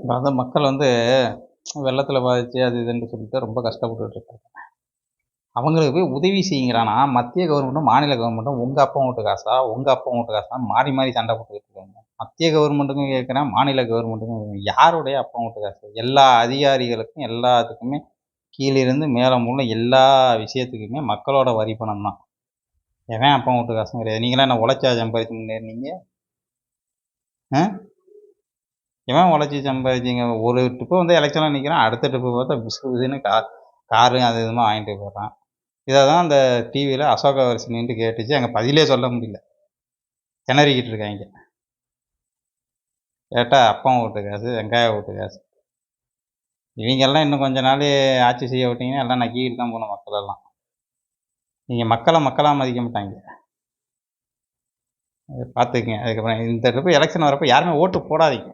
அதான் மக்கள் வெள்ளத்தில பாதிச்சு அது இதுன்னு சொல்லிட்டு ரொம்ப கஷ்டப்பட்டுட்டு இருக்காங்க. அவங்களுக்கு போய் உதவி செய்யுங்கடான்னா, மத்திய கவர்மெண்ட்டும், மாநில கவர்மெண்ட்டும் உங்க அப்பன் வூட்டு காசா, உங்க அப்பன் வூட்டு காசா மாறி மாறி சண்டை போட்டுக்கிட்டு இருக்காங்க. மத்திய கவர்மெண்ட்டுக்கும் கேட்கிறேன், மாநில கவர்மெண்ட்டுக்கும் கேட்கிறேன். யாருடைய அப்பன் வூட்டு காசு? எல்லா அதிகாரிகளுக்கும் எல்லாத்துக்குமே கீழிருந்து மேல உள்ள எல்லா விஷயத்துக்குமே மக்களோட வரி பணம் தான். எவன் அப்பன் வூட்டு காசும் கிடையாது. நீங்கலாம் என்ன உழைச்சா சம்பாதிச்சு முன்னேறுனீங்க? ஆ? எவன் உழைச்சி சம்பாதிச்சீங்க? ஒரு ட்ரிப்பு எலெக்ஷன்ல நிக்கிறான். அடுத்த ட்ரிப்பு பார்த்தா புசு புசுன்னு காரு அது இதுமா வாங்கிட்டு போறான். இத தான் அந்த டிவியில அசோகவர்ஷினி நின்னுட்டு கேட்டுச்சு. அங்க பதிலே சொல்ல முடியல. திணறிக்கிட்டு இருக்காய்ங்க. கேட்டா அப்பன் வூட்டு காசு, வெங்காய வூட்டு காசு. இவைங்கெல்லாம் இன்னும் கொஞ்ச நாளு ஆட்சி செய்ய விட்டீங்கன்னா, எல்லாம் நக்கிக்கிட்டு தான் போணும் மக்கள் எல்லாம். நீங்க மக்களா மதிக்க மாட்டாய்ங்க. பார்த்துக்கங்க. அதுக்கப்புறம் இந்த ட்ரிப்பு எலெக்ஷன் வரப்ப யாருமே ஓட்டு போடாதீங்க.